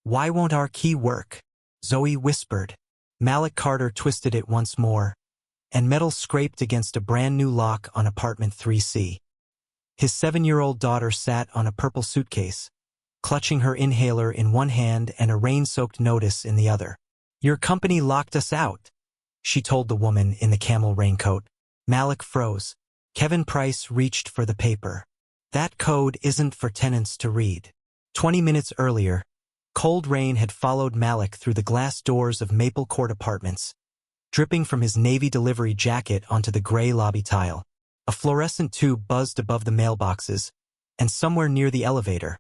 Why won't our key work? Zoe whispered. Malik Carter twisted it once more, and metal scraped against a brand-new lock on apartment 3C. His 7-year-old daughter sat on a purple suitcase, clutching her inhaler in one hand and a rain-soaked notice in the other. "Your company locked us out," she told the woman in the camel raincoat. Malik froze. Kevin Price reached for the paper. "That code isn't for tenants to read." 20 minutes earlier, cold rain had followed Malik through the glass doors of Maple Court Apartments, dripping from his navy delivery jacket onto the gray lobby tile. A fluorescent tube buzzed above the mailboxes, and somewhere near the elevator,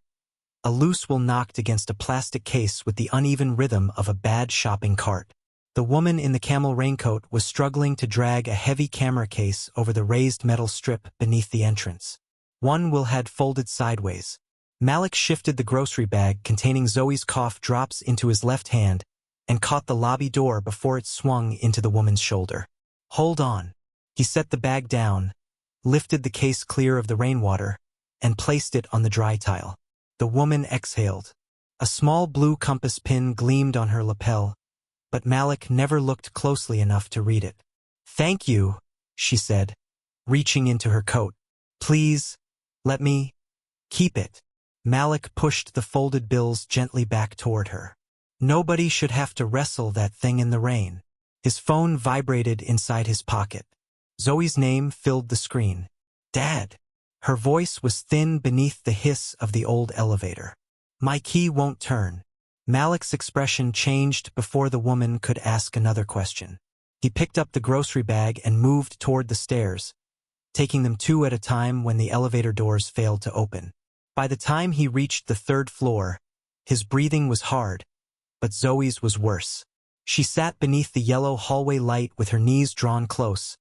a loose wool knocked against a plastic case with the uneven rhythm of a bad shopping cart. The woman in the camel raincoat was struggling to drag a heavy camera case over the raised metal strip beneath the entrance. One will had folded sideways. Malik shifted the grocery bag containing Zoe's cough drops into his left hand and caught the lobby door before it swung into the woman's shoulder. "Hold on." He set the bag down, lifted the case clear of the rainwater, and placed it on the dry tile. The woman exhaled. A small blue compass pin gleamed on her lapel, but Malik never looked closely enough to read it. "Thank you," she said, reaching into her coat. "Please, let me keep it." Malik pushed the folded bills gently back toward her. Nobody should have to wrestle that thing in the rain. His phone vibrated inside his pocket. Zoe's name filled the screen. "Dad." Her voice was thin beneath the hiss of the old elevator. "My key won't turn." Malik's expression changed before the woman could ask another question. He picked up the grocery bag and moved toward the stairs, taking them 2 at a time when the elevator doors failed to open. By the time he reached the 3rd floor, his breathing was hard, but Zoe's was worse. She sat beneath the yellow hallway light with her knees drawn close,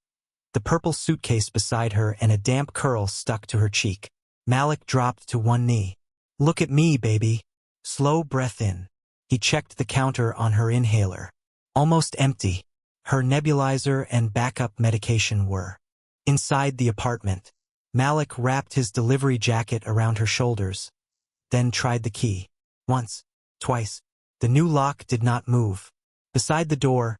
the purple suitcase beside her and a damp curl stuck to her cheek. Malik dropped to one knee. "Look at me, baby." Slow breath in. He checked the counter on her inhaler. Almost empty. Her nebulizer and backup medication were inside the apartment. Malik wrapped his delivery jacket around her shoulders, then tried the key. Once, twice. The new lock did not move. Beside the door,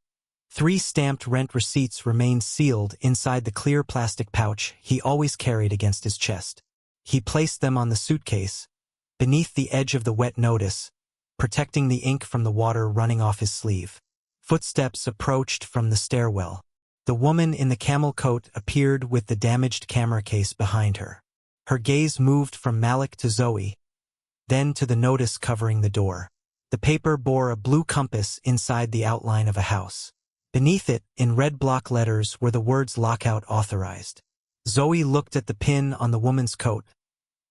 3 stamped rent receipts remained sealed inside the clear plastic pouch he always carried against his chest. He placed them on the suitcase, beneath the edge of the wet notice, protecting the ink from the water running off his sleeve. Footsteps approached from the stairwell. The woman in the camel coat appeared with the damaged camera case behind her. Her gaze moved from Malik to Zoe, then to the notice covering the door. The paper bore a blue compass inside the outline of a house. Beneath it, in red block letters, were the words "Lockout Authorized." Zoe looked at the pin on the woman's coat,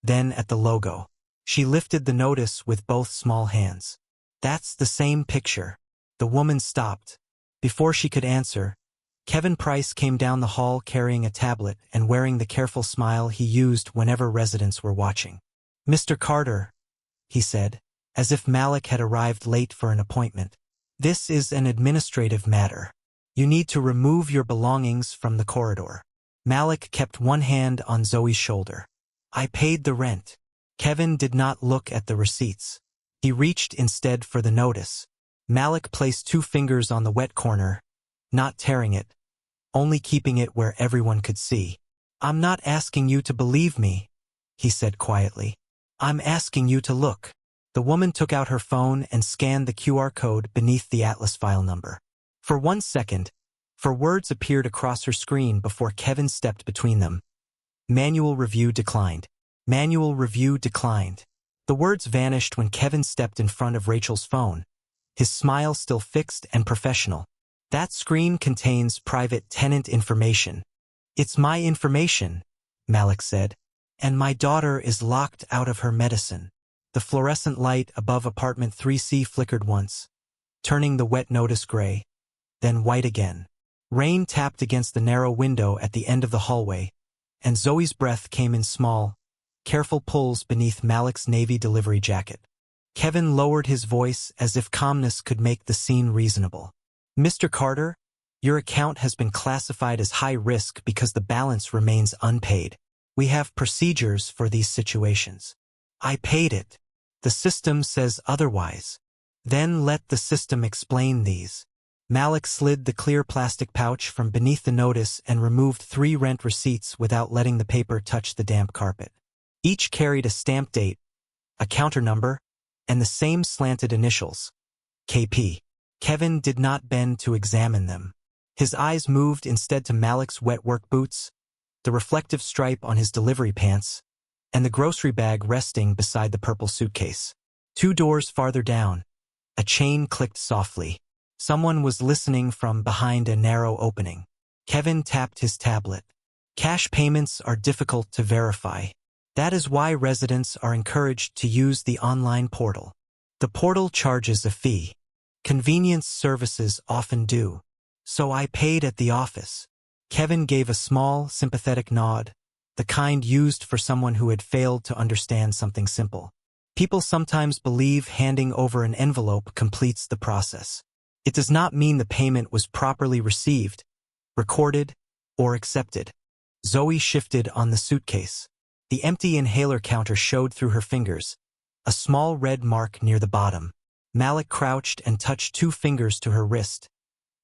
then at the logo. She lifted the notice with both small hands. "That's the same picture." The woman stopped. Before she could answer, Kevin Price came down the hall carrying a tablet and wearing the careful smile he used whenever residents were watching. "Mr. Carter," he said, as if Malik had arrived late for an appointment. "This is an administrative matter. You need to remove your belongings from the corridor." Malik kept one hand on Zoe's shoulder. "I paid the rent." Kevin did not look at the receipts. He reached instead for the notice. Malik placed 2 fingers on the wet corner, not tearing it, only keeping it where everyone could see. "I'm not asking you to believe me," he said quietly. "I'm asking you to look." The woman took out her phone and scanned the QR code beneath the Atlas file number. For 1 second, words appeared across her screen before Kevin stepped between them. "Manual review declined." "Manual review declined." The words vanished when Kevin stepped in front of Rachel's phone, his smile still fixed and professional. "That screen contains private tenant information." "It's my information," Malik said, "and my daughter is locked out of her medicine." The fluorescent light above apartment 3C flickered once, turning the wet notice gray, then white again. Rain tapped against the narrow window at the end of the hallway, and Zoe's breath came in small, careful pulls beneath Malik's navy delivery jacket. Kevin lowered his voice as if calmness could make the scene reasonable. "Mr. Carter, your account has been classified as high risk because the balance remains unpaid. We have procedures for these situations." "I paid it. The system says otherwise." Then let the system explain these. Malik slid the clear plastic pouch from beneath the notice and removed 3 rent receipts without letting the paper touch the damp carpet. Each carried a stamp date, a counter number, and the same slanted initials, KP. Kevin did not bend to examine them. His eyes moved instead to Malik's wet work boots, the reflective stripe on his delivery pants, and the grocery bag resting beside the purple suitcase. 2 doors farther down, a chain clicked softly. Someone was listening from behind a narrow opening. Kevin tapped his tablet. Cash payments are difficult to verify. That is why residents are encouraged to use the online portal. The portal charges a fee. Convenience services often do. So I paid at the office. Kevin gave a small, sympathetic nod, the kind used for someone who had failed to understand something simple. People sometimes believe handing over an envelope completes the process. It does not mean the payment was properly received, recorded, or accepted. Zoe shifted on the suitcase. The empty inhaler counter showed through her fingers, a small red mark near the bottom. Malik crouched and touched 2 fingers to her wrist,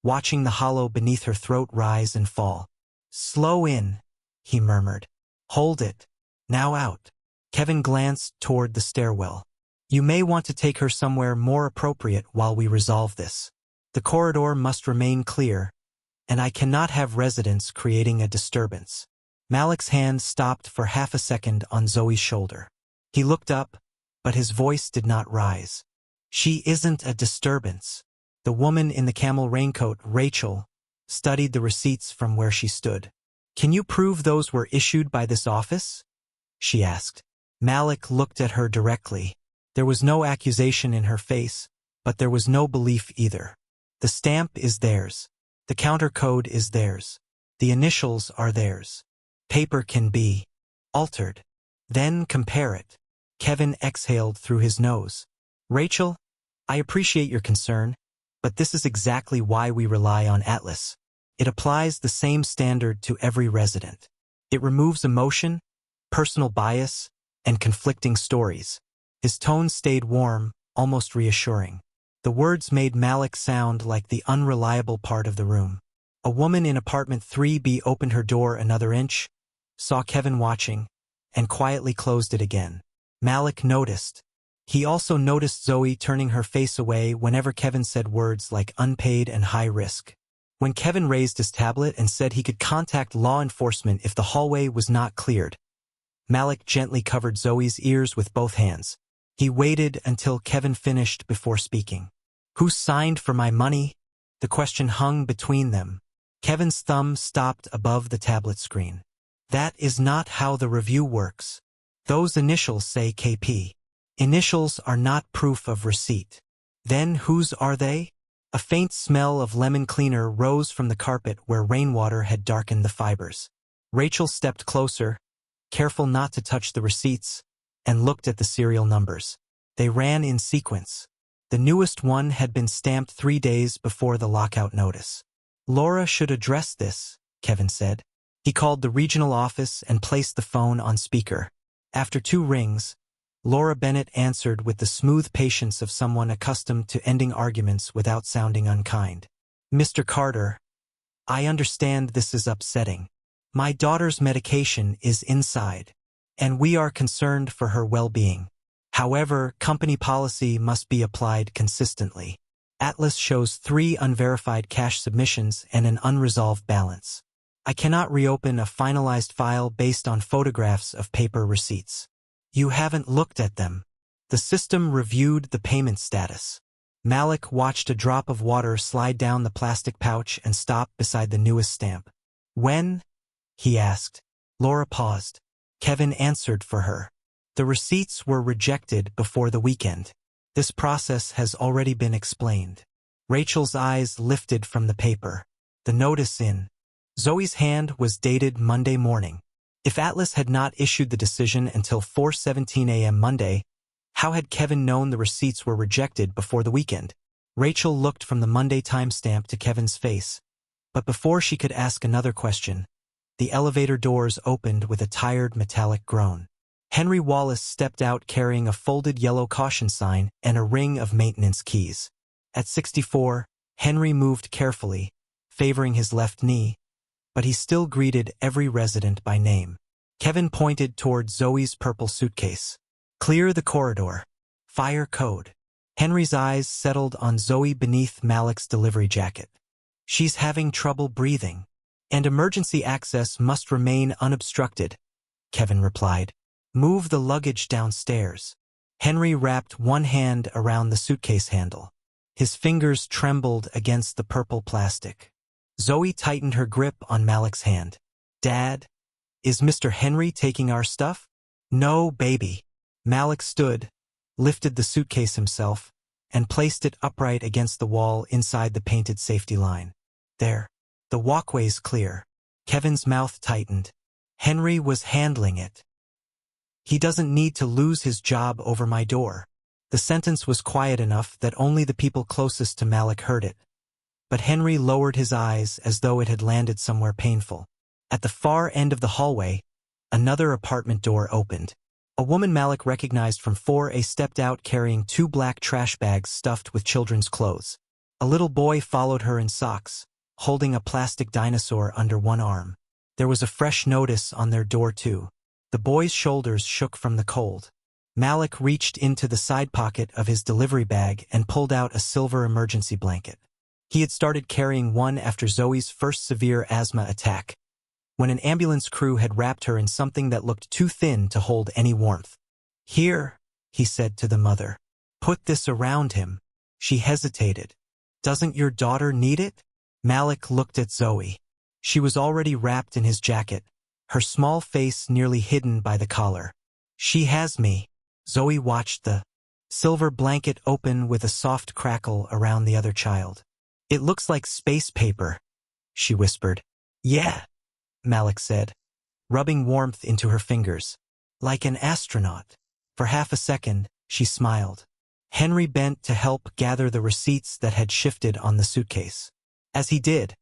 watching the hollow beneath her throat rise and fall. "Slow in," he murmured. "Hold it. Now out." Kevin glanced toward the stairwell. "You may want to take her somewhere more appropriate while we resolve this. The corridor must remain clear, and I cannot have residents creating a disturbance." Malik's hand stopped for half a second on Zoe's shoulder. He looked up, but his voice did not rise. "She isn't a disturbance." The woman in the camel raincoat, Rachel, studied the receipts from where she stood. "Can you prove those were issued by this office?" she asked. Malik looked at her directly. There was no accusation in her face, but there was no belief either. "The stamp is theirs. The counter code is theirs. The initials are theirs. Paper can be altered. Then compare it." Kevin exhaled through his nose. "Rachel, I appreciate your concern, but this is exactly why we rely on Atlas. It applies the same standard to every resident. It removes emotion, personal bias, and conflicting stories." His tone stayed warm, almost reassuring. The words made Malik sound like the unreliable part of the room. A woman in apartment 3B opened her door another inch, saw Kevin watching, and quietly closed it again. Malik noticed. He also noticed Zoe turning her face away whenever Kevin said words like unpaid and high risk. When Kevin raised his tablet and said he could contact law enforcement if the hallway was not cleared, Malik gently covered Zoe's ears with both hands. He waited until Kevin finished before speaking. "Who signed for my money?" The question hung between them. Kevin's thumb stopped above the tablet screen. "That is not how the review works. Those initials say KP. Initials are not proof of receipt." "Then whose are they?" A faint smell of lemon cleaner rose from the carpet where rainwater had darkened the fibers. Rachel stepped closer, careful not to touch the receipts, and looked at the serial numbers. They ran in sequence. The newest one had been stamped 3 days before the lockout notice. "Laura should address this," Kevin said. He called the regional office and placed the phone on speaker. After 2 rings, Laura Bennett answered with the smooth patience of someone accustomed to ending arguments without sounding unkind. "Mr. Carter, I understand this is upsetting. My daughter's medication is inside, and we are concerned for her well-being. However, company policy must be applied consistently. Atlas shows 3 unverified cash submissions and an unresolved balance. I cannot reopen a finalized file based on photographs of paper receipts. You haven't looked at them." The system reviewed the payment status. Malik watched a drop of water slide down the plastic pouch and stop beside the newest stamp. "When?" he asked. Laura paused. Kevin answered for her. "The receipts were rejected before the weekend. This process has already been explained." Rachel's eyes lifted from the paper. The notice in Zoe's hand was dated Monday morning. If Atlas had not issued the decision until 4:17 a.m. Monday, how had Kevin known the receipts were rejected before the weekend? Rachel looked from the Monday timestamp to Kevin's face, but before she could ask another question, the elevator doors opened with a tired metallic groan. Henry Wallace stepped out carrying a folded yellow caution sign and a ring of maintenance keys. At 64, Henry moved carefully, favoring his left knee, but he still greeted every resident by name. Kevin pointed toward Zoe's purple suitcase. Clear the corridor. Fire code. Henry's eyes settled on Zoe beneath Malik's delivery jacket. She's having trouble breathing, and emergency access must remain unobstructed, Kevin replied. Move the luggage downstairs. Henry wrapped one hand around the suitcase handle. His fingers trembled against the purple plastic. Zoe tightened her grip on Malik's hand. Dad, is Mr. Henry taking our stuff? No, baby. Malik stood, lifted the suitcase himself, and placed it upright against the wall inside the painted safety line. There. The walkway's clear. Kevin's mouth tightened. Henry was handling it. He doesn't need to lose his job over my door. The sentence was quiet enough that only the people closest to Malik heard it. But Henry lowered his eyes as though it had landed somewhere painful. At the far end of the hallway, another apartment door opened. A woman Malik recognized from 4A stepped out carrying 2 black trash bags stuffed with children's clothes. A little boy followed her in socks, holding a plastic dinosaur under one arm. There was a fresh notice on their door too. The boy's shoulders shook from the cold. Malik reached into the side pocket of his delivery bag and pulled out a silver emergency blanket. He had started carrying one after Zoe's first severe asthma attack, when an ambulance crew had wrapped her in something that looked too thin to hold any warmth. Here, he said to the mother. Put this around him. She hesitated. Doesn't your daughter need it? Malik looked at Zoe. She was already wrapped in his jacket, her small face nearly hidden by the collar. She has me. Zoe watched the silver blanket open with a soft crackle around the other child. It looks like space paper, she whispered. Yeah, Malik said, rubbing warmth into her fingers. Like an astronaut. For half a second, she smiled. Henry bent to help gather the receipts that had shifted on the suitcase. As he did,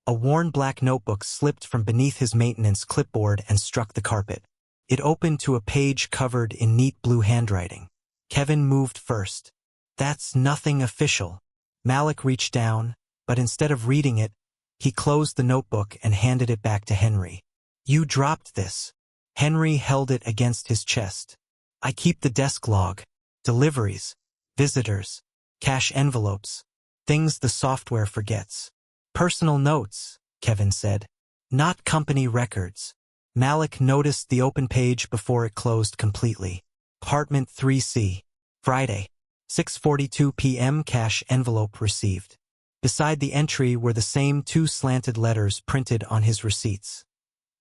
a worn black notebook slipped from beneath his maintenance clipboard and struck the carpet. It opened to a page covered in neat blue handwriting. Kevin moved first. That's nothing official. Malik reached down, but instead of reading it, he closed the notebook and handed it back to Henry. You dropped this. Henry held it against his chest. I keep the desk log. Deliveries, visitors, cash envelopes, things the software forgets. Personal notes, Kevin said. Not company records. Malik noticed the open page before it closed completely. Apartment 3C. Friday. 6:42 p.m. Cash envelope received. Beside the entry were the same 2 slanted letters printed on his receipts.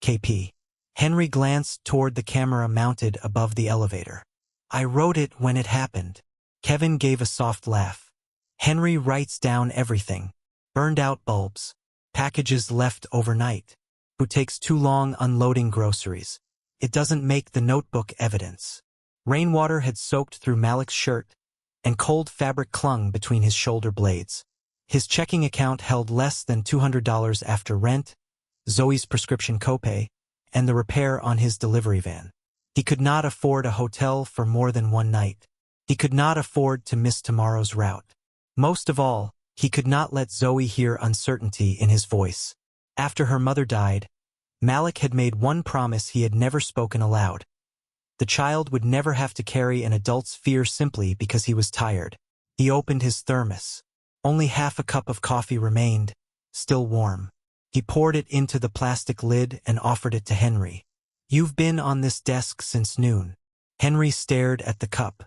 KP. Henry glanced toward the camera mounted above the elevator. I wrote it when it happened. Kevin gave a soft laugh. Henry writes down everything. Burned out bulbs. Packages left overnight. Who takes too long unloading groceries. It doesn't make the notebook evidence. Rainwater had soaked through Malik's shirt, and cold fabric clung between his shoulder blades. His checking account held less than $200 after rent, Zoe's prescription copay, and the repair on his delivery van. He could not afford a hotel for more than one night. He could not afford to miss tomorrow's route. Most of all, he could not let Zoe hear uncertainty in his voice. After her mother died, Malik had made one promise he had never spoken aloud. The child would never have to carry an adult's fear simply because he was tired. He opened his thermos. Only half a cup of coffee remained, still warm. He poured it into the plastic lid and offered it to Henry. You've been on this desk since noon. Henry stared at the cup.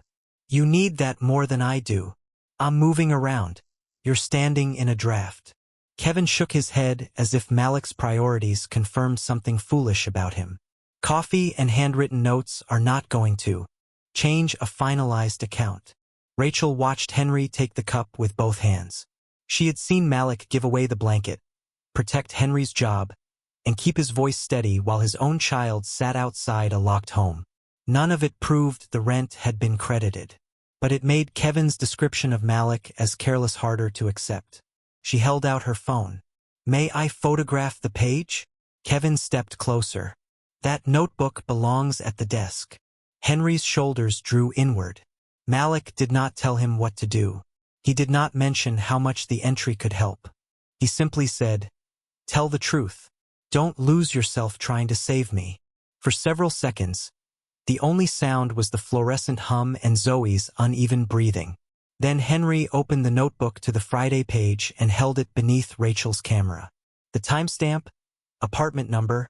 You need that more than I do. I'm moving around. You're standing in a draft. Kevin shook his head as if Malik's priorities confirmed something foolish about him. Coffee and handwritten notes are not going to change a finalized account. Rachel watched Henry take the cup with both hands. She had seen Malik give away the blanket, protect Henry's job, and keep his voice steady while his own child sat outside a locked home. None of it proved the rent had been credited, but it made Kevin's description of Malik as careless harder to accept. She held out her phone. May I photograph the page? Kevin stepped closer. That notebook belongs at the desk. Henry's shoulders drew inward. Malik did not tell him what to do. He did not mention how much the entry could help. He simply said, "Tell the truth. Don't lose yourself trying to save me." For several seconds, the only sound was the fluorescent hum and Zoe's uneven breathing. Then Henry opened the notebook to the Friday page and held it beneath Rachel's camera. The timestamp, apartment number,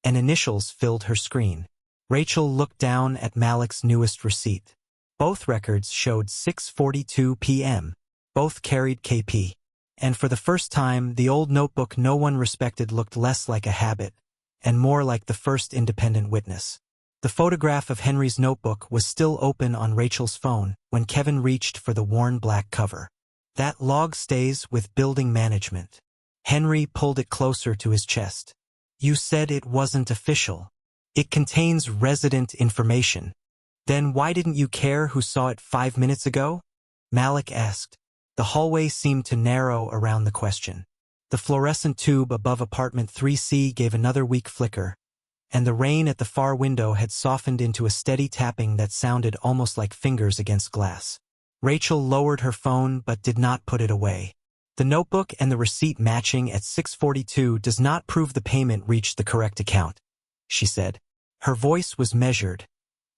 and initials filled her screen. Rachel looked down at Malik's newest receipt. Both records showed 6:42 p.m. Both carried KP. And for the first time, the old notebook no one respected looked less like a habit and more like the first independent witness. The photograph of Henry's notebook was still open on Rachel's phone when Kevin reached for the worn black cover. "That log stays with building management." Henry pulled it closer to his chest. "You said it wasn't official. It contains resident information. Then why didn't you care who saw it 5 minutes ago?" Malik asked. The hallway seemed to narrow around the question. The fluorescent tube above apartment 3C gave another weak flicker, and the rain at the far window had softened into a steady tapping that sounded almost like fingers against glass. Rachel lowered her phone but did not put it away. "The notebook and the receipt matching at 6:42 does not prove the payment reached the correct account," she said. Her voice was measured,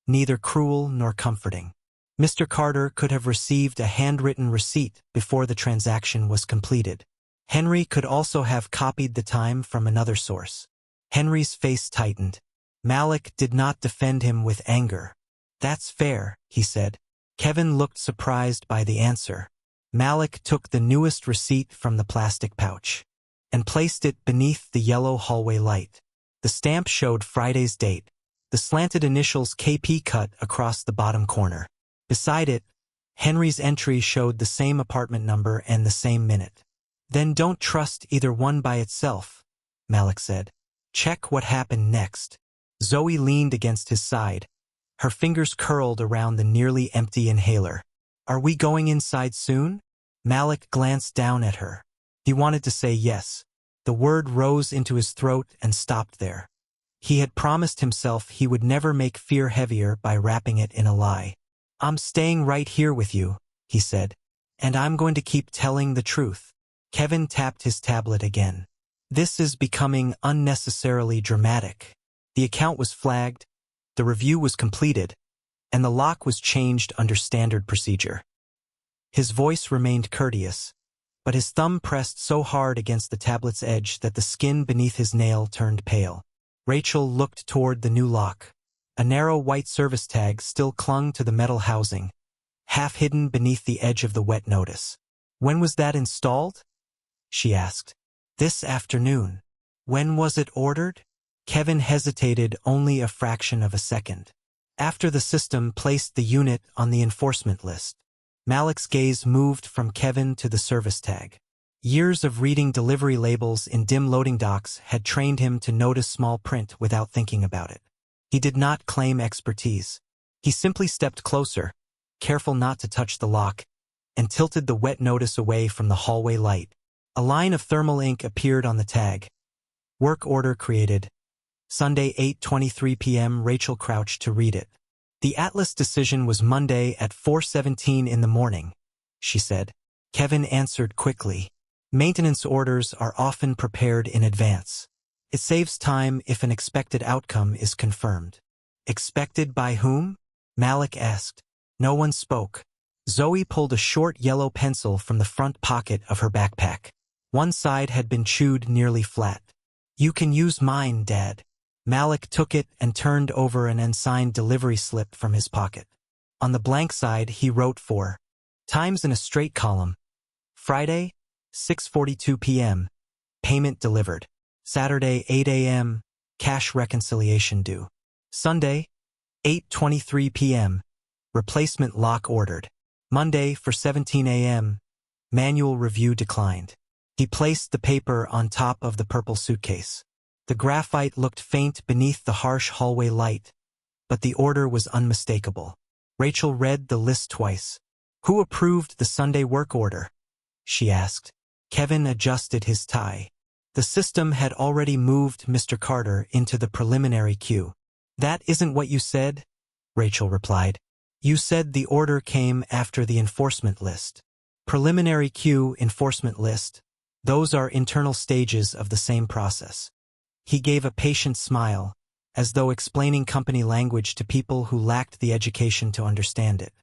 neither cruel nor comforting. Mr. Carter could have received a handwritten receipt before the transaction was completed. Henry could also have copied the time from another source. Henry's face tightened. Malik did not defend him with anger. "That's fair," he said. Kevin looked surprised by the answer. Malik took the newest receipt from the plastic pouch and placed it beneath the yellow hallway light. The stamp showed Friday's date, the slanted initials KP cut across the bottom corner. Beside it, Henry's entry showed the same apartment number and the same minute. "Then don't trust either one by itself," Malik said. "Check what happened next." Zoe leaned against his side, her fingers curled around the nearly empty inhaler. "Are we going inside soon?" Malik glanced down at her. He wanted to say yes. The word rose into his throat and stopped there. He had promised himself he would never make fear heavier by wrapping it in a lie. "I'm staying right here with you," he said, "and I'm going to keep telling the truth." Kevin tapped his tablet again. "This is becoming unnecessarily dramatic." The account was flagged, the review was completed, and the lock was changed under standard procedure. His voice remained courteous, but his thumb pressed so hard against the tablet's edge that the skin beneath his nail turned pale. Rachel looked toward the new lock. A narrow white service tag still clung to the metal housing, half hidden beneath the edge of the wet notice. "When was that installed?" she asked. "This afternoon." "When was it ordered?" Kevin hesitated only a fraction of a second. "After the system placed the unit on the enforcement list." Malik's gaze moved from Kevin to the service tag. Years of reading delivery labels in dim loading docks had trained him to notice small print without thinking about it. He did not claim expertise. He simply stepped closer, careful not to touch the lock, and tilted the wet notice away from the hallway light. A line of thermal ink appeared on the tag. "Work order created. Sunday 8:23 p.m. Rachel crouched to read it. "The Atlas decision was Monday at 4:17 in the morning," she said. Kevin answered quickly. "Maintenance orders are often prepared in advance. It saves time if an expected outcome is confirmed." "Expected by whom?" Malik asked. No one spoke. Zoe pulled a short yellow pencil from the front pocket of her backpack. One side had been chewed nearly flat. "You can use mine, Dad." Malik took it and turned over an unsigned delivery slip from his pocket. On the blank side, he wrote 4 times in a straight column. Friday, 6:42 p.m. Payment delivered. Saturday, 8 a.m. Cash reconciliation due. Sunday, 8:23 p.m. Replacement lock ordered. Monday, for 17 a.m. Manual review declined. He placed the paper on top of the purple suitcase. The graphite looked faint beneath the harsh hallway light, but the order was unmistakable. Rachel read the list twice. "Who approved the Sunday work order?" she asked. Kevin adjusted his tie. The system had already moved Mr. Carter into the preliminary queue. "That isn't what you said?" Rachel replied. You said the order came after the enforcement list. Preliminary queue enforcement list. Those are internal stages of the same process. He gave a patient smile, as though explaining company language to people who lacked the education to understand it.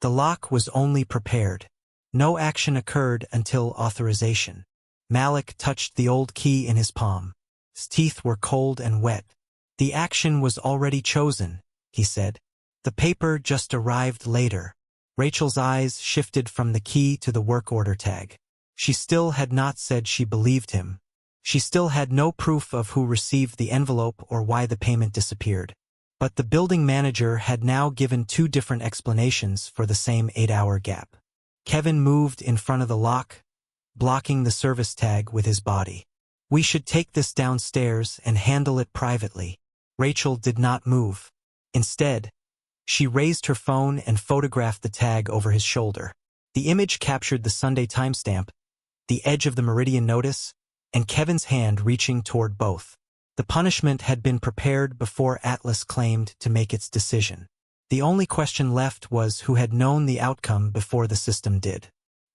The lock was only prepared. No action occurred until authorization. Malik touched the old key in his palm. His teeth were cold and wet. The action was already chosen, he said. The paper just arrived later. Rachel's eyes shifted from the key to the work order tag. She still had not said she believed him. She still had no proof of who received the envelope or why the payment disappeared. But the building manager had now given two different explanations for the same 8-hour gap. Kevin moved in front of the lock, blocking the service tag with his body. We should take this downstairs and handle it privately. Rachel did not move. Instead, she raised her phone and photographed the tag over his shoulder. The image captured the Sunday timestamp, the edge of the Meridian notice, and Kevin's hand reaching toward both. The punishment had been prepared before Atlas claimed to make its decision. The only question left was who had known the outcome before the system did.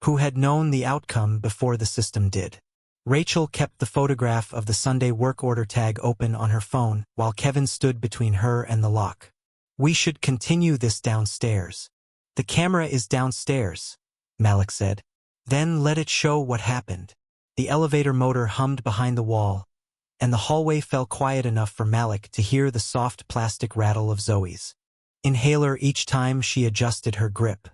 Who had known the outcome before the system did. Rachel kept the photograph of the Sunday work order tag open on her phone while Kevin stood between her and the lock. We should continue this downstairs. The camera is downstairs, Malik said. Then let it show what happened. The elevator motor hummed behind the wall, and the hallway fell quiet enough for Malik to hear the soft plastic rattle of Zoe's inhaler each time she adjusted her grip.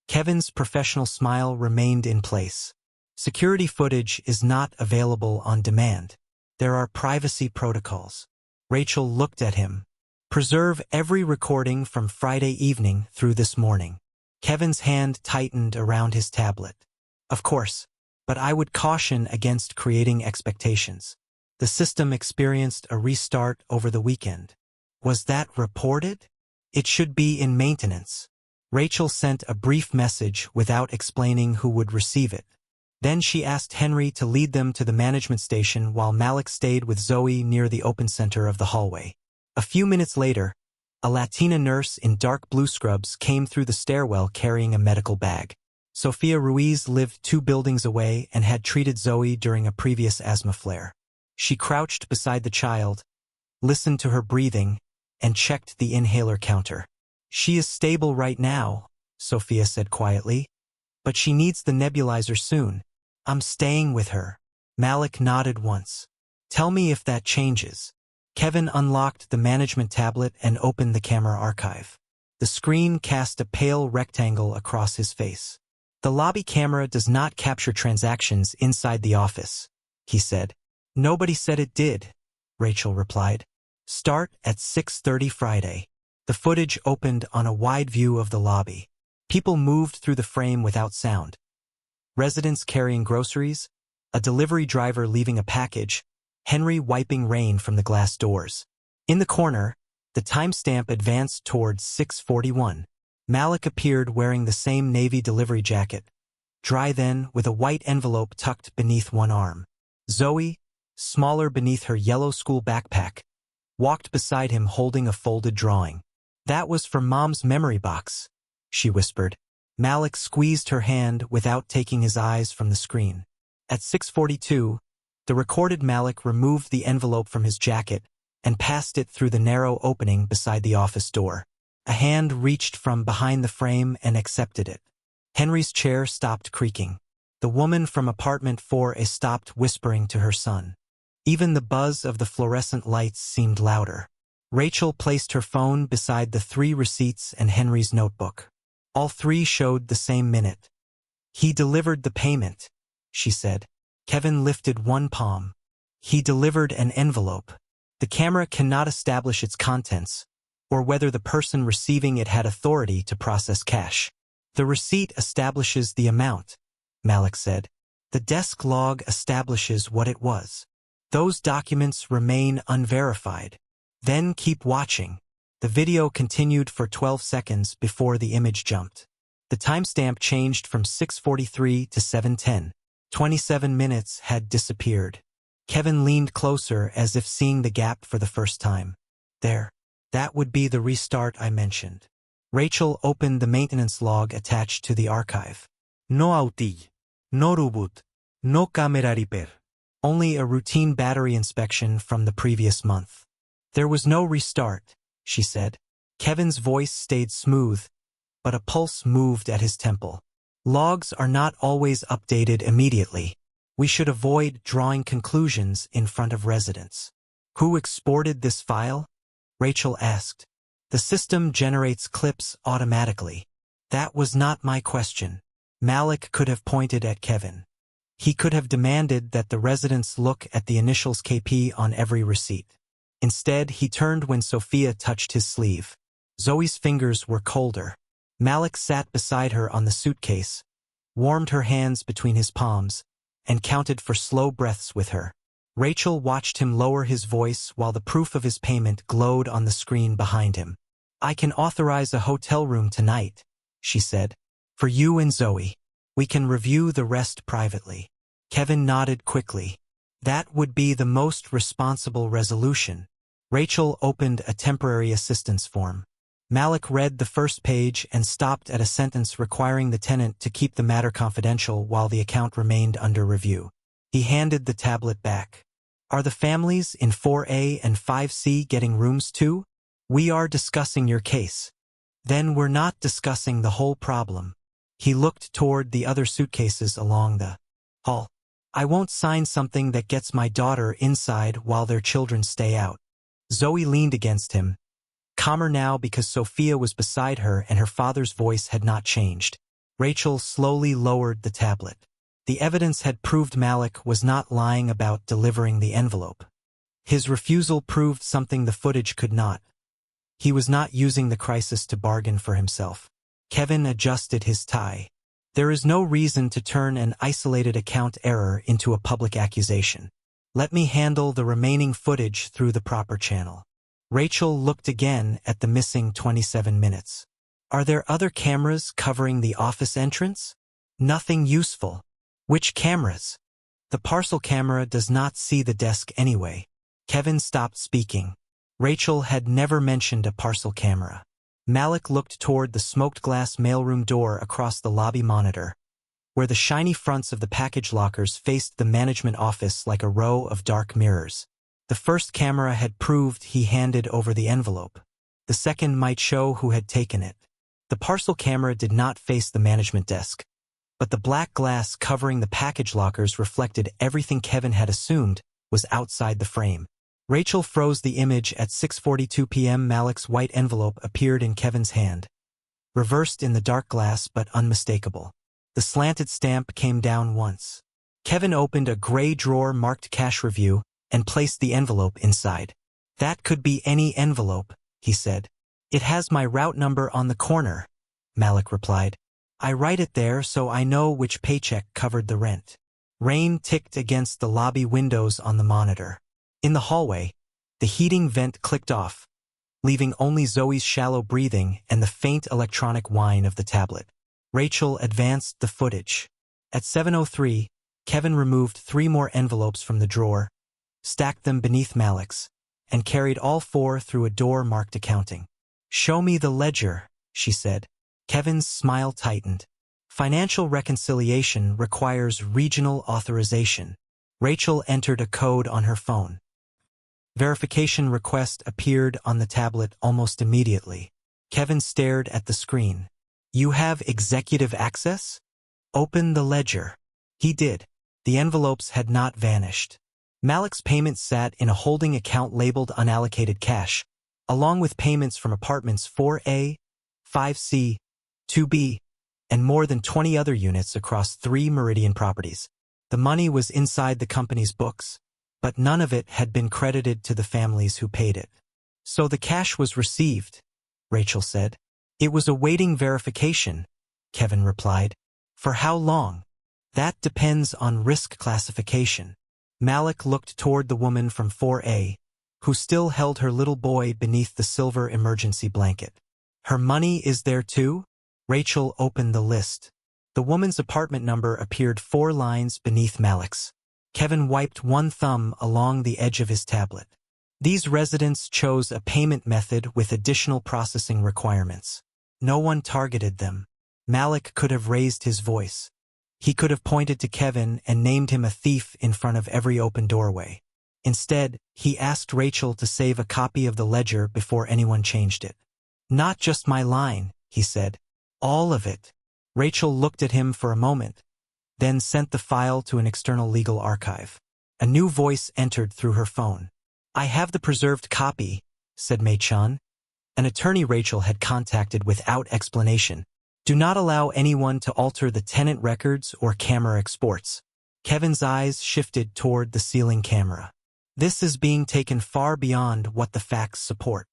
Kevin's professional smile remained in place. Security footage is not available on demand. There are privacy protocols. Rachel looked at him. Preserve every recording from Friday evening through this morning. Kevin's hand tightened around his tablet. Of course, but I would caution against creating expectations. The system experienced a restart over the weekend. Was that reported? It should be in maintenance. Rachel sent a brief message without explaining who would receive it. Then she asked Henry to lead them to the management station while Malik stayed with Zoe near the open center of the hallway. A few minutes later, a Latina nurse in dark blue scrubs came through the stairwell carrying a medical bag. Sophia Ruiz lived 2 buildings away and had treated Zoe during a previous asthma flare. She crouched beside the child, listened to her breathing, and checked the inhaler counter. She is stable right now, Sophia said quietly, but she needs the nebulizer soon. I'm staying with her. Malik nodded once. Tell me if that changes. Kevin unlocked the management tablet and opened the camera archive. The screen cast a pale rectangle across his face. The lobby camera does not capture transactions inside the office, he said. Nobody said it did, Rachel replied. Start at 6:30 Friday. The footage opened on a wide view of the lobby. People moved through the frame without sound. Residents carrying groceries, a delivery driver leaving a package, Henry wiping rain from the glass doors. In the corner, the timestamp advanced towards 6:41. Malik appeared wearing the same navy delivery jacket, dry then with a white envelope tucked beneath one arm. Zoe, smaller beneath her yellow school backpack, walked beside him holding a folded drawing. That was for Mom's memory box, she whispered. Malik squeezed her hand without taking his eyes from the screen. At 6:42, the recorded Malik removed the envelope from his jacket and passed it through the narrow opening beside the office door. A hand reached from behind the frame and accepted it. Henry's chair stopped creaking. The woman from apartment 4A stopped whispering to her son. Even the buzz of the fluorescent lights seemed louder. Rachel placed her phone beside the 3 receipts and Henry's notebook. All 3 showed the same minute. He delivered the payment, she said. Kevin lifted one palm. He delivered an envelope. The camera cannot establish its contents, or whether the person receiving it had authority to process cash. The receipt establishes the amount, Malik said. The desk log establishes what it was. Those documents remain unverified. Then keep watching. The video continued for 12 seconds before the image jumped. The timestamp changed from 6:43 to 7:10. 27 minutes had disappeared. Kevin leaned closer as if seeing the gap for the first time. There. That would be the restart I mentioned. Rachel opened the maintenance log attached to the archive. No outage. No reboot. No camera repair. Only a routine battery inspection from the previous month. There was no restart, she said. Kevin's voice stayed smooth, but a pulse moved at his temple. Logs are not always updated immediately. We should avoid drawing conclusions in front of residents. Who exported this file? Rachel asked. The system generates clips automatically. That was not my question. Malik could have pointed at Kevin. He could have demanded that the residents look at the initials KP on every receipt. Instead, he turned when Sophia touched his sleeve. Zoe's fingers were colder. Malik sat beside her on the suitcase, warmed her hands between his palms, and counted for slow breaths with her. Rachel watched him lower his voice while the proof of his payment glowed on the screen behind him. I can authorize a hotel room tonight, she said. For you and Zoe. We can review the rest privately. Kevin nodded quickly. That would be the most responsible resolution. Rachel opened a temporary assistance form. Malik read the first page and stopped at a sentence requiring the tenant to keep the matter confidential while the account remained under review. He handed the tablet back. Are the families in 4A and 5C getting rooms too? We are discussing your case. Then we're not discussing the whole problem. He looked toward the other suitcases along the hall. I won't sign something that gets my daughter inside while their children stay out. Zoe leaned against him, calmer now because Sophia was beside her and her father's voice had not changed. Rachel slowly lowered the tablet. The evidence had proved Malik was not lying about delivering the envelope. His refusal proved something the footage could not. He was not using the crisis to bargain for himself. Kevin adjusted his tie. There is no reason to turn an isolated account error into a public accusation. Let me handle the remaining footage through the proper channel. Rachel looked again at the missing 27 minutes. Are there other cameras covering the office entrance? Nothing useful. Which cameras? The parcel camera does not see the desk anyway. Kevin stopped speaking. Rachel had never mentioned a parcel camera. Malik looked toward the smoked glass mailroom door across the lobby monitor, where the shiny fronts of the package lockers faced the management office like a row of dark mirrors. The first camera had proved he handed over the envelope. The second might show who had taken it. The parcel camera did not face the management desk, but the black glass covering the package lockers reflected everything Kevin had assumed was outside the frame. Rachel froze the image at 6:42 p.m. Malik's white envelope appeared in Kevin's hand, reversed in the dark glass but unmistakable. The slanted stamp came down once. Kevin opened a gray drawer marked Cash Review and placed the envelope inside. That could be any envelope, he said. It has my route number on the corner, Malik replied. I write it there so I know which paycheck covered the rent. Rain ticked against the lobby windows on the monitor. In the hallway, the heating vent clicked off, leaving only Zoe's shallow breathing and the faint electronic whine of the tablet. Rachel advanced the footage. At 7:03, Kevin removed 3 more envelopes from the drawer, stacked them beneath Malik's, and carried all 4 through a door marked accounting. Show me the ledger, she said. Kevin's smile tightened. Financial reconciliation requires regional authorization. Rachel entered a code on her phone. Verification request appeared on the tablet almost immediately. Kevin stared at the screen. You have executive access? Open the ledger. He did. The envelopes had not vanished. Malik's payment sat in a holding account labeled unallocated cash, along with payments from apartments 4A, 5C, 2B, and more than 20 other units across 3 Meridian properties. The money was inside the company's books, but none of it had been credited to the families who paid it. So the cash was received, Rachel said. It was awaiting verification, Kevin replied. For how long? That depends on risk classification. Malik looked toward the woman from 4A, who still held her little boy beneath the silver emergency blanket. Her money is there too? Rachel opened the list. The woman's apartment number appeared 4 lines beneath Malik's. Kevin wiped one thumb along the edge of his tablet. These residents chose a payment method with additional processing requirements. No one targeted them. Malik could have raised his voice. He could have pointed to Kevin and named him a thief in front of every open doorway. Instead, he asked Rachel to save a copy of the ledger before anyone changed it. "Not just my line," he said. "All of it." Rachel looked at him for a moment, then sent the file to an external legal archive. A new voice entered through her phone. "I have the preserved copy," said Mei Chun. An attorney Rachel had contacted without explanation. "Do not allow anyone to alter the tenant records or camera exports." Kevin's eyes shifted toward the ceiling camera. "This is being taken far beyond what the facts support."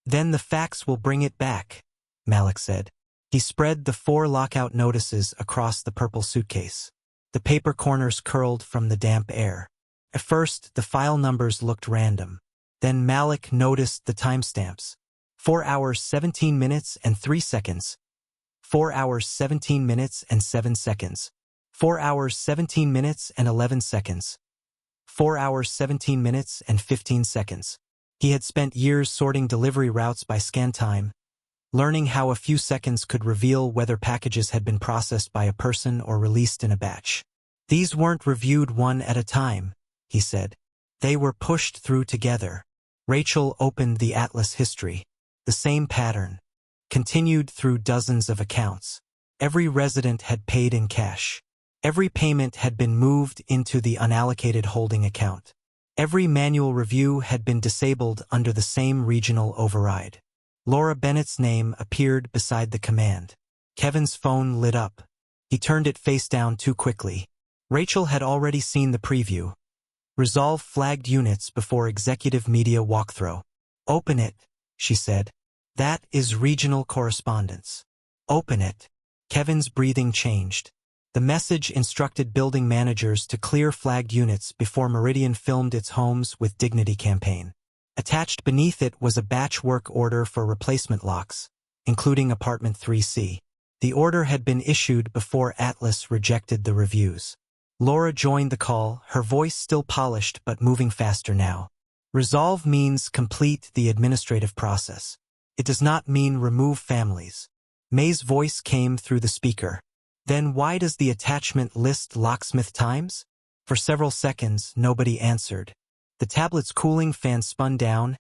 "Then the facts will bring it back," Malik said. He spread the 4 lockout notices across the purple suitcase. The paper corners curled from the damp air. At first, the file numbers looked random. Then Malik noticed the timestamps. 4 hours 17 minutes and 3 seconds. 4 hours 17 minutes and 7 seconds. 4 hours 17 minutes and 11 seconds. 4 hours 17 minutes and 15 seconds. He had spent years sorting delivery routes by scan time, learning how a few seconds could reveal whether packages had been processed by a person or released in a batch. "These weren't reviewed one at a time," he said. "They were pushed through together." Rachel opened the Atlas history. The same pattern continued through dozens of accounts. Every resident had paid in cash. Every payment had been moved into the unallocated holding account. Every manual review had been disabled under the same regional override. Laura Bennett's name appeared beside the command. Kevin's phone lit up. He turned it face down too quickly. Rachel had already seen the preview. "Resolve flagged units before executive media walkthrough." "Open it," she said. "That is regional correspondence." "Open it." Kevin's breathing changed. The message instructed building managers to clear flagged units before Meridian filmed its Homes with Dignity campaign. Attached beneath it was a batch work order for replacement locks, including Apartment 3C. The order had been issued before Atlas rejected the reviews. Laura joined the call, her voice still polished but moving faster now. "Resolve means complete the administrative process. It does not mean remove families." May's voice came through the speaker. "Then why does the attachment list locksmith times?" For several seconds, nobody answered. The tablet's cooling fan spun down,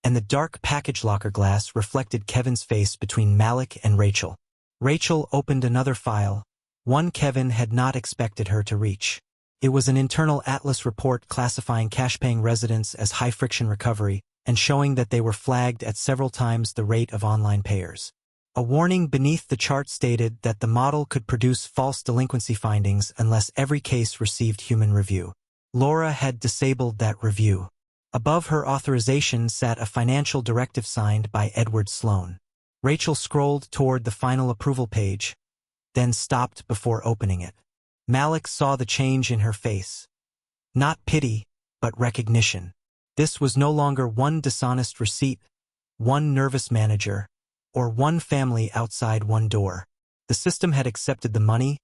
and the dark package locker glass reflected Kevin's face between Malik and Rachel. Rachel opened another file, one Kevin had not expected her to reach. It was an internal Atlas report classifying cash-paying residents as high-friction recovery and showing that they were flagged at several times the rate of online payers. A warning beneath the chart stated that the model could produce false delinquency findings unless every case received human review. Laura had disabled that review. Above her authorization sat a financial directive signed by Edward Sloan. Rachel scrolled toward the final approval page, then stopped before opening it. Malik saw the change in her face. Not pity, but recognition. This was no longer one dishonest receipt, one nervous manager, or one family outside one door. The system had accepted the money,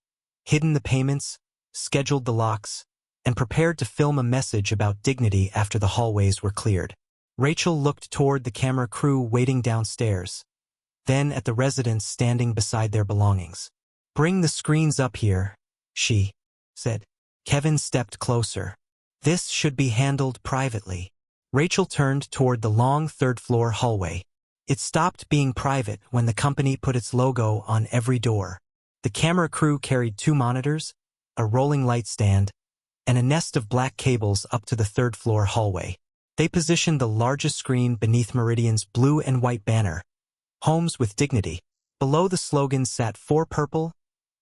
hidden the payments, scheduled the locks, and prepared to film a message about dignity after the hallways were cleared. Rachel looked toward the camera crew waiting downstairs, then at the residents standing beside their belongings. "Bring the screens up here," she said. Kevin stepped closer. "This should be handled privately." Rachel turned toward the long third-floor hallway. It stopped being private when the company put its logo on every door. The camera crew carried 2 monitors, a rolling light stand, and a nest of black cables up to the third-floor hallway. They positioned the largest screen beneath Meridian's blue and white banner, Homes with Dignity. Below the slogan sat 4 purple,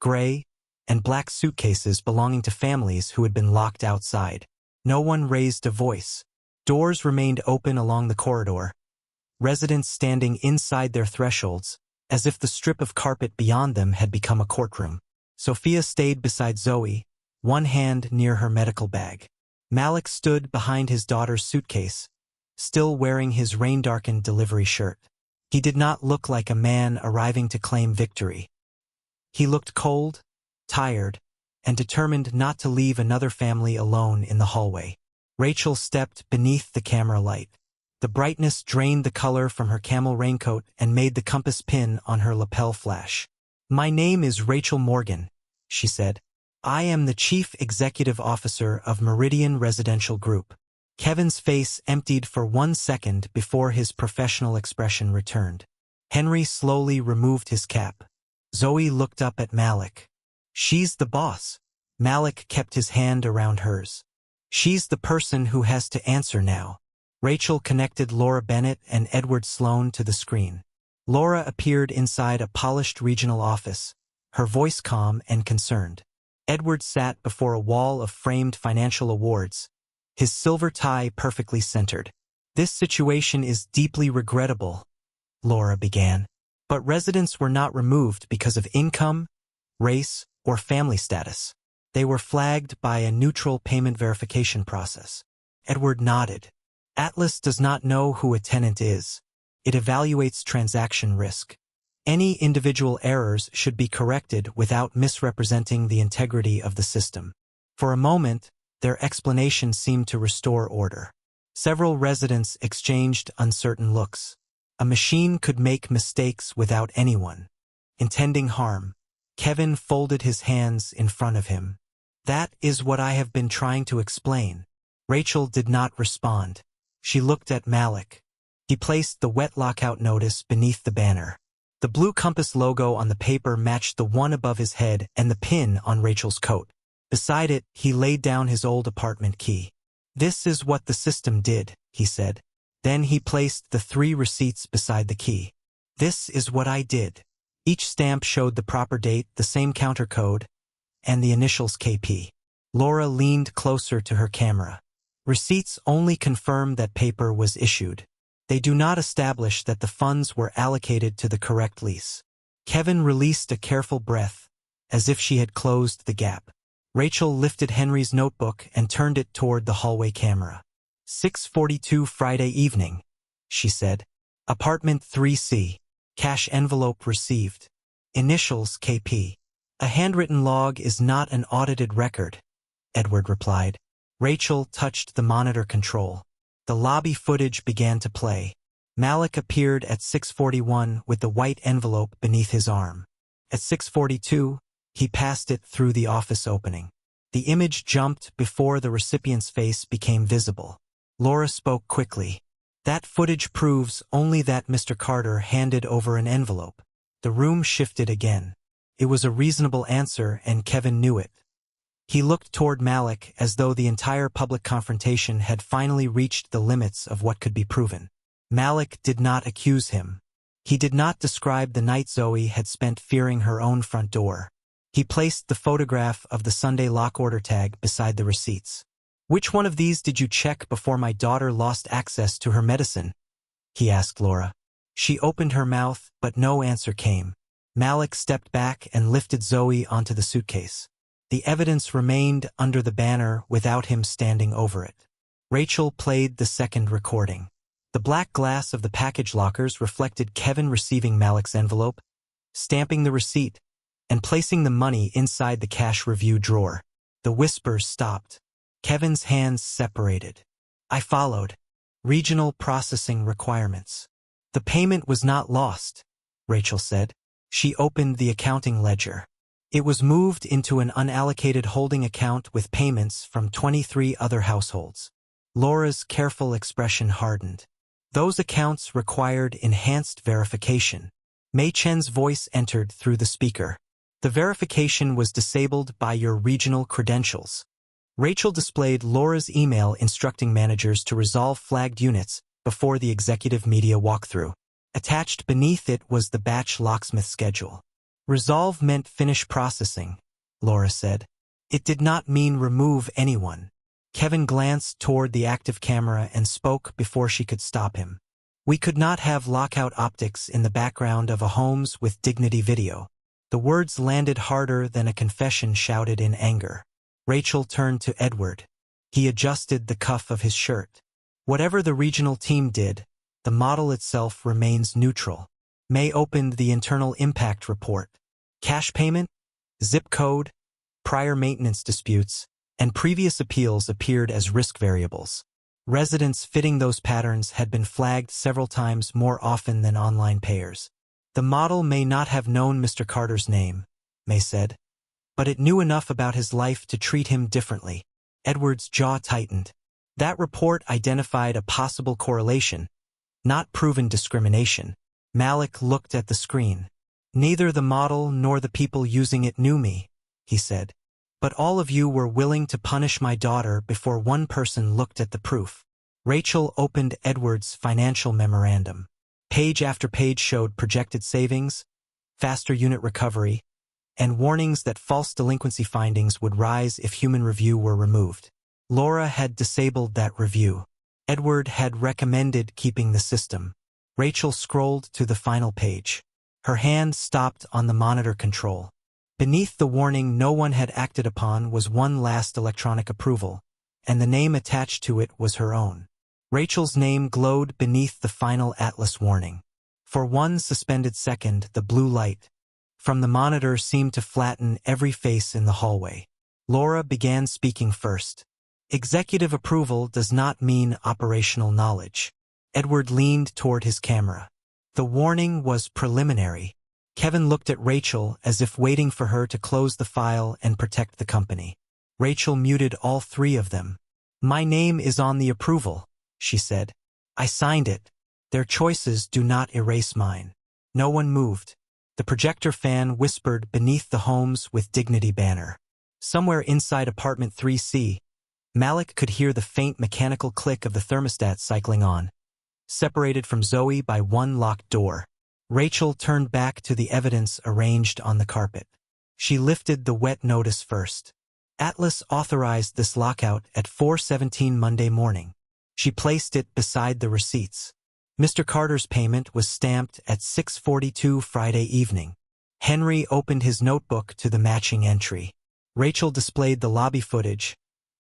gray, and black suitcases belonging to families who had been locked outside. No one raised a voice. Doors remained open along the corridor, residents standing inside their thresholds, as if the strip of carpet beyond them had become a courtroom. Sophia stayed beside Zoe, one hand near her medical bag. Malik stood behind his daughter's suitcase, still wearing his rain-darkened delivery shirt. He did not look like a man arriving to claim victory. He looked cold, tired, and determined not to leave another family alone in the hallway. Rachel stepped beneath the camera light. The brightness drained the color from her camel raincoat and made the compass pin on her lapel flash. "My name is Rachel Morgan," she said. "I am the Chief Executive Officer of Meridian Residential Group." Kevin's face emptied for 1 second before his professional expression returned. Henry slowly removed his cap. Zoe looked up at Malik. "She's the boss." Malik kept his hand around hers. "She's the person who has to answer now." Rachel connected Laura Bennett and Edward Sloan to the screen. Laura appeared inside a polished regional office, her voice calm and concerned. Edward sat before a wall of framed financial awards, his silver tie perfectly centered. "This situation is deeply regrettable," Laura began. "But residents were not removed because of income, race, or family status. They were flagged by a neutral payment verification process." Edward nodded. "Atlas does not know who a tenant is. It evaluates transaction risk. Any individual errors should be corrected without misrepresenting the integrity of the system." For a moment, their explanation seemed to restore order. Several residents exchanged uncertain looks. A machine could make mistakes without anyone intending harm. Kevin folded his hands in front of him. "That is what I have been trying to explain." Rachel did not respond. She looked at Malik. He placed the wet lockout notice beneath the banner. The blue compass logo on the paper matched the one above his head and the pin on Rachel's coat. Beside it, he laid down his old apartment key. "This is what the system did," he said. Then he placed the 3 receipts beside the key. "This is what I did." Each stamp showed the proper date, the same counter code, and the initials KP. Laura leaned closer to her camera. "Receipts only confirm that paper was issued. They do not establish that the funds were allocated to the correct lease." Kevin released a careful breath, as if she had closed the gap. Rachel lifted Henry's notebook and turned it toward the hallway camera. 6:42 Friday evening, she said. "Apartment 3C. Cash envelope received. Initials KP. A handwritten log is not an audited record," Edward replied. Rachel touched the monitor control. The lobby footage began to play. Malik appeared at 6:41 with the white envelope beneath his arm. At 6:42, he passed it through the office opening. The image jumped before the recipient's face became visible. Laura spoke quickly. "That footage proves only that Mr. Carter handed over an envelope." The room shifted again. It was a reasonable answer, and Kevin knew it. He looked toward Malik as though the entire public confrontation had finally reached the limits of what could be proven. Malik did not accuse him. He did not describe the night Zoe had spent fearing her own front door. He placed the photograph of the Sunday lock order tag beside the receipts. "Which one of these did you check before my daughter lost access to her medicine?" he asked Laura. She opened her mouth, but no answer came. Malik stepped back and lifted Zoe onto the suitcase. The evidence remained under the banner without him standing over it. Rachel played the second recording. The black glass of the package lockers reflected Kevin receiving Malik's envelope, stamping the receipt, and placing the money inside the cash review drawer. The whispers stopped. Kevin's hands separated. "I followed. Regional processing requirements." "The payment was not lost," Rachel said. She opened the accounting ledger. It was moved into an unallocated holding account with payments from 23 other households. Laura's careful expression hardened. "Those accounts required enhanced verification." Mei Chen's voice entered through the speaker. "The verification was disabled by your regional credentials." Rachel displayed Laura's email instructing managers to resolve flagged units before the executive media walkthrough. Attached beneath it was the batch locksmith schedule. "Resolve meant finish processing," Laura said. "It did not mean remove anyone." Kevin glanced toward the active camera and spoke before she could stop him. "We could not have lockout optics in the background of a homes with dignity video." The words landed harder than a confession shouted in anger. Rachel turned to Edward. He adjusted the cuff of his shirt. "Whatever the regional team did, the model itself remains neutral." May opened the internal impact report. Cash payment, zip code, prior maintenance disputes, and previous appeals appeared as risk variables. Residents fitting those patterns had been flagged several times more often than online payers. The model may not have known Mr. Carter's name, May said, but it knew enough about his life to treat him differently. Edward's jaw tightened. That report identified a possible correlation, not proven discrimination. Malik looked at the screen. Neither the model nor the people using it knew me, he said. But all of you were willing to punish my daughter before one person looked at the proof. Rachel opened Edward's financial memorandum. Page after page showed projected savings, faster unit recovery, and warnings that false delinquency findings would rise if human review were removed. Laura had disabled that review. Edward had recommended keeping the system. Rachel scrolled to the final page. Her hand stopped on the monitor control. Beneath the warning no one had acted upon was one last electronic approval, and the name attached to it was her own. Rachel's name glowed beneath the final Atlas warning. For one suspended second, the blue light from the monitor seemed to flatten every face in the hallway. Laura began speaking first. Executive approval does not mean operational knowledge. Edward leaned toward his camera. The warning was preliminary. Kevin looked at Rachel as if waiting for her to close the file and protect the company. Rachel muted all three of them. My name is on the approval, she said. I signed it. Their choices do not erase mine. No one moved. The projector fan whispered beneath the Homes with Dignity banner. Somewhere inside apartment 3C, Malik could hear the faint mechanical click of the thermostat cycling on, separated from Zoe by one locked door. Rachel turned back to the evidence arranged on the carpet. She lifted the wet notice first. Atlas authorized this lockout at 4:17 Monday morning. She placed it beside the receipts. Mr. Carter's payment was stamped at 6:42 Friday evening. Henry opened his notebook to the matching entry. Rachel displayed the lobby footage,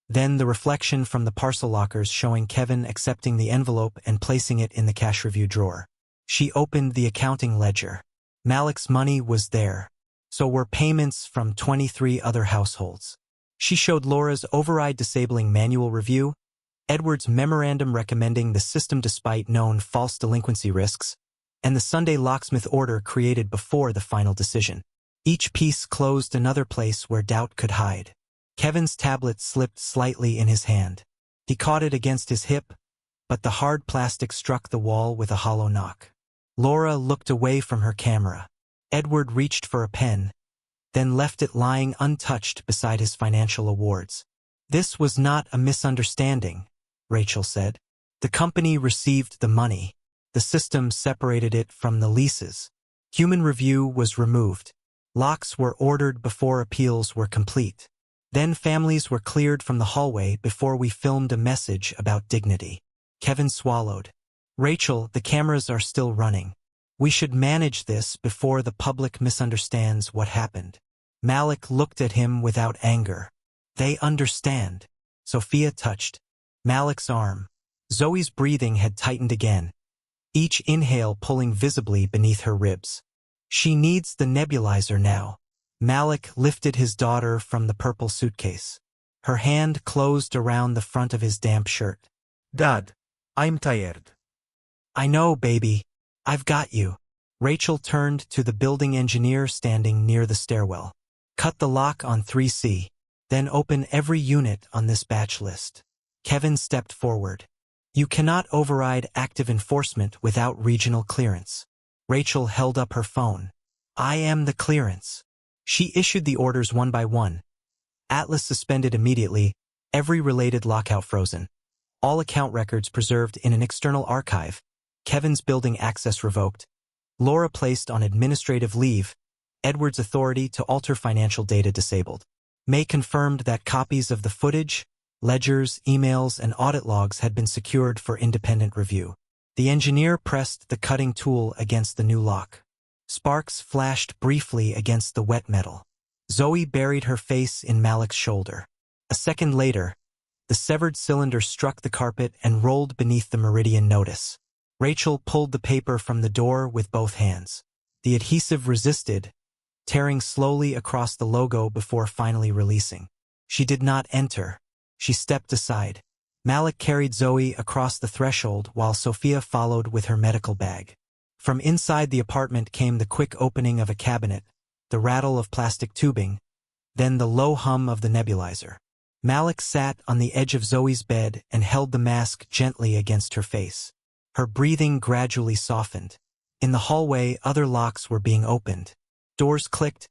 then the reflection from the parcel lockers showing Kevin accepting the envelope and placing it in the cash review drawer. She opened the accounting ledger. Malik's money was there. So were payments from 23 other households. She showed Laura's override disabling manual review, Edward's memorandum recommending the system despite known false delinquency risks, and the Sunday locksmith order created before the final decision. Each piece closed another place where doubt could hide. Kevin's tablet slipped slightly in his hand. He caught it against his hip, but the hard plastic struck the wall with a hollow knock. Laura looked away from her camera. Edward reached for a pen, then left it lying untouched beside his financial awards. This was not a misunderstanding, Rachel said. The company received the money. The system separated it from the leases. Human review was removed. Locks were ordered before appeals were complete. Then families were cleared from the hallway before we filmed a message about dignity. Kevin swallowed. Rachel, the cameras are still running. We should manage this before the public misunderstands what happened. Malik looked at him without anger. They understand. Sophia touched Malik's arm. Zoe's breathing had tightened again, each inhale pulling visibly beneath her ribs. She needs the nebulizer now. Malik lifted his daughter from the purple suitcase. Her hand closed around the front of his damp shirt. Dad, I'm tired. I know, baby. I've got you. Rachel turned to the building engineer standing near the stairwell. Cut the lock on 3C. Then open every unit on this batch list. Kevin stepped forward. You cannot override active enforcement without regional clearance. Rachel held up her phone. I am the clearance. She issued the orders one by one. Atlas suspended immediately, every related lockout frozen. All account records preserved in an external archive. Kevin's building access revoked. Laura placed on administrative leave. Edward's authority to alter financial data disabled. May confirmed that copies of the footage, ledgers, emails, and audit logs had been secured for independent review. The engineer pressed the cutting tool against the new lock. Sparks flashed briefly against the wet metal. Zoe buried her face in Malik's shoulder. A second later, the severed cylinder struck the carpet and rolled beneath the Meridian notice. Rachel pulled the paper from the door with both hands. The adhesive resisted, tearing slowly across the logo before finally releasing. She did not enter. She stepped aside. Malik carried Zoe across the threshold while Sophia followed with her medical bag. From inside the apartment came the quick opening of a cabinet, the rattle of plastic tubing, then the low hum of the nebulizer. Malik sat on the edge of Zoe's bed and held the mask gently against her face. Her breathing gradually softened. In the hallway, other locks were being opened. Doors clicked,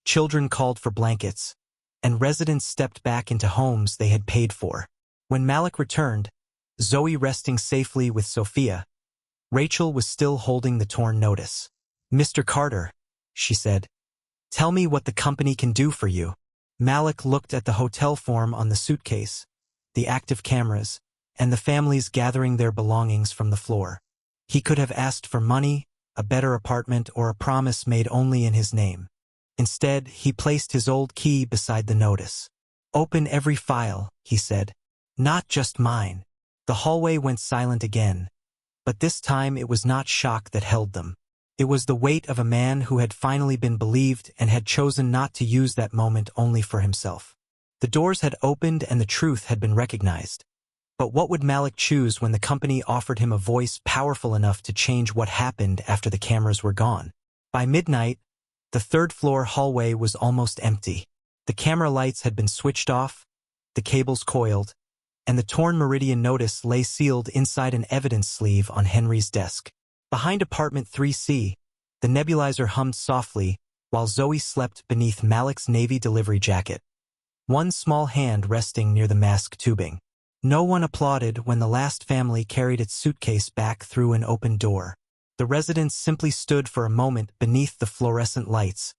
children called for blankets, and residents stepped back into homes they had paid for. When Malik returned, Zoe resting safely with Sophia, Rachel was still holding the torn notice. "Mr. Carter," she said, "tell me what the company can do for you." Malik looked at the hotel form on the suitcase, the active cameras, and the families gathering their belongings from the floor. He could have asked for money, a better apartment, or a promise made only in his name. Instead, he placed his old key beside the notice. "Open every file," he said. "Not just mine." The hallway went silent again, but this time it was not shock that held them. It was the weight of a man who had finally been believed and had chosen not to use that moment only for himself. The doors had opened and the truth had been recognized. But what would Malik choose when the company offered him a voice powerful enough to change what happened after the cameras were gone? By midnight, the third-floor hallway was almost empty. The camera lights had been switched off, the cables coiled, and the torn Meridian notice lay sealed inside an evidence sleeve on Henry's desk. Behind apartment 3C, the nebulizer hummed softly while Zoe slept beneath Malik's navy delivery jacket, one small hand resting near the mask tubing. No one applauded when the last family carried its suitcase back through an open door. The residents simply stood for a moment beneath the fluorescent lights,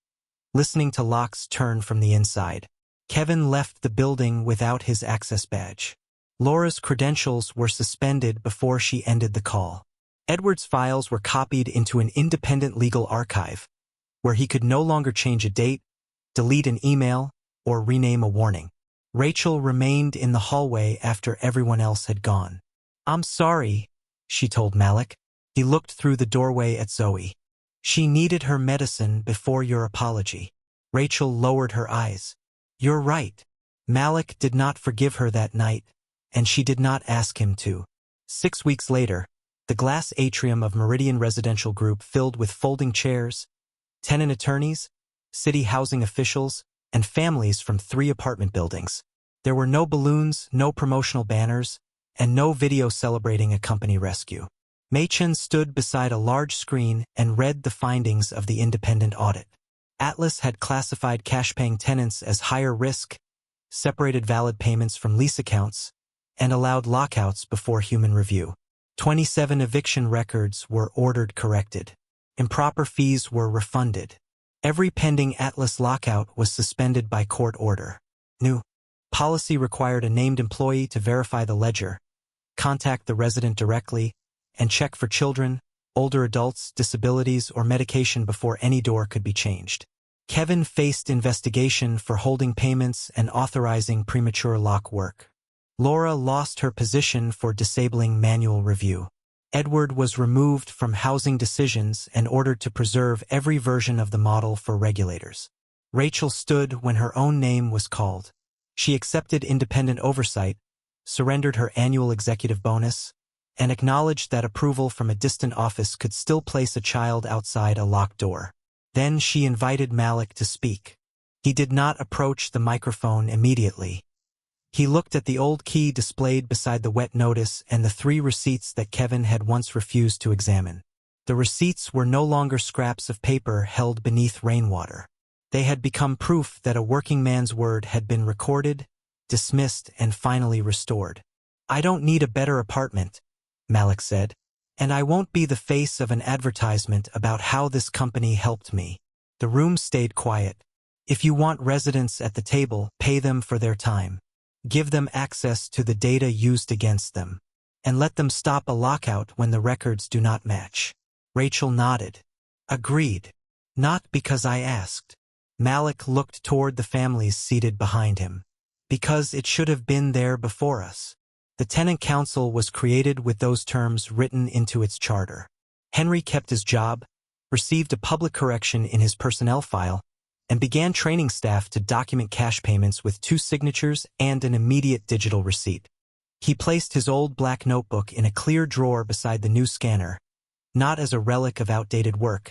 listening to locks turn from the inside. Kevin left the building without his access badge. Laura's credentials were suspended before she ended the call. Edward's files were copied into an independent legal archive, where he could no longer change a date, delete an email, or rename a warning. Rachel remained in the hallway after everyone else had gone. "I'm sorry," she told Malik. He looked through the doorway at Zoe. "She needed her medicine before your apology." Rachel lowered her eyes. "You're right." Malik did not forgive her that night, and she did not ask him to. 6 weeks later, the glass atrium of Meridian Residential Group filled with folding chairs, tenant attorneys, city housing officials, and families from 3 apartment buildings. There were no balloons, no promotional banners, and no video celebrating a company rescue. Machen stood beside a large screen and read the findings of the independent audit. Atlas had classified cash-paying tenants as higher risk, separated valid payments from lease accounts, and allowed lockouts before human review. 27 eviction records were ordered corrected. Improper fees were refunded. Every pending Atlas lockout was suspended by court order. New policy required a named employee to verify the ledger, contact the resident directly, and check for children, older adults, disabilities, or medication before any door could be changed. Kevin faced investigation for holding payments and authorizing premature lock work. Laura lost her position for disabling manual review. Edward was removed from housing decisions and ordered to preserve every version of the model for regulators. Rachel stood when her own name was called. She accepted independent oversight, surrendered her annual executive bonus, and acknowledged that approval from a distant office could still place a child outside a locked door. Then she invited Malik to speak. He did not approach the microphone immediately. He looked at the old key displayed beside the wet notice and the 3 receipts that Kevin had once refused to examine. The receipts were no longer scraps of paper held beneath rainwater. They had become proof that a working man's word had been recorded, dismissed, and finally restored. "I don't need a better apartment," Malik said, "and I won't be the face of an advertisement about how this company helped me." The room stayed quiet. "If you want residents at the table, pay them for their time. Give them access to the data used against them, and let them stop a lockout when the records do not match." Rachel nodded. "Agreed. Not because I asked." Malik looked toward the families seated behind him. "Because it should have been there before us." The tenant council was created with those terms written into its charter. Henry kept his job, received a public correction in his personnel file, and began training staff to document cash payments with 2 signatures and an immediate digital receipt. He placed his old black notebook in a clear drawer beside the new scanner, not as a relic of outdated work,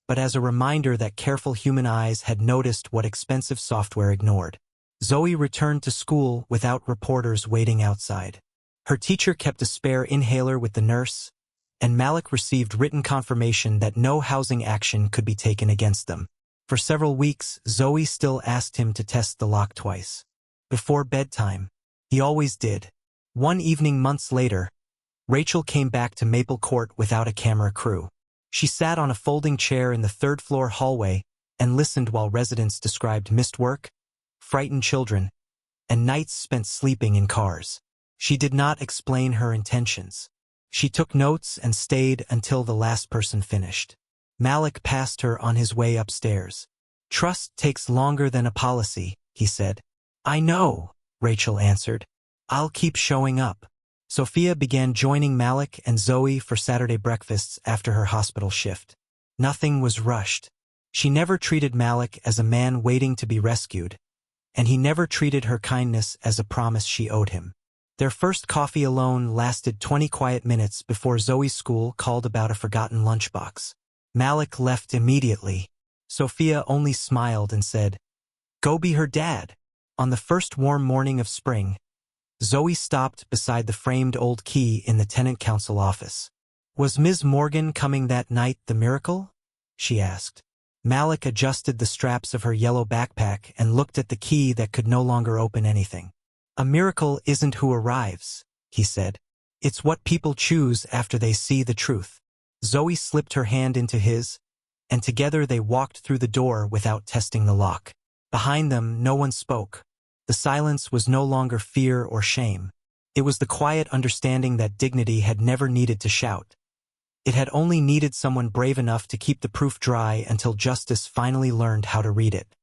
but as a reminder that careful human eyes had noticed what expensive software ignored. Zoe returned to school without reporters waiting outside. Her teacher kept a spare inhaler with the nurse, and Malik received written confirmation that no housing action could be taken against them. For several weeks, Zoe still asked him to test the lock twice. Before bedtime, he always did. One evening months later, Rachel came back to Maple Court without a camera crew. She sat on a folding chair in the third-floor hallway and listened while residents described missed work, frightened children, and nights spent sleeping in cars. She did not explain her intentions. She took notes and stayed until the last person finished. Malik passed her on his way upstairs. "Trust takes longer than a policy," he said. "I know," Rachel answered. "I'll keep showing up." Sophia began joining Malik and Zoe for Saturday breakfasts after her hospital shift. Nothing was rushed. She never treated Malik as a man waiting to be rescued, and he never treated her kindness as a promise she owed him. Their first coffee alone lasted 20 quiet minutes before Zoe's school called about a forgotten lunchbox. Malik left immediately. Sophia only smiled and said, "Go be her dad." On the first warm morning of spring, Zoe stopped beside the framed old key in the tenant council office. "Was Ms. Morgan coming that night the miracle?" she asked. Malik adjusted the straps of her yellow backpack and looked at the key that could no longer open anything. "A miracle isn't who arrives," he said. "It's what people choose after they see the truth." Zoe slipped her hand into his, and together they walked through the door without testing the lock. Behind them, no one spoke. The silence was no longer fear or shame. It was the quiet understanding that dignity had never needed to shout. It had only needed someone brave enough to keep the proof dry until justice finally learned how to read it.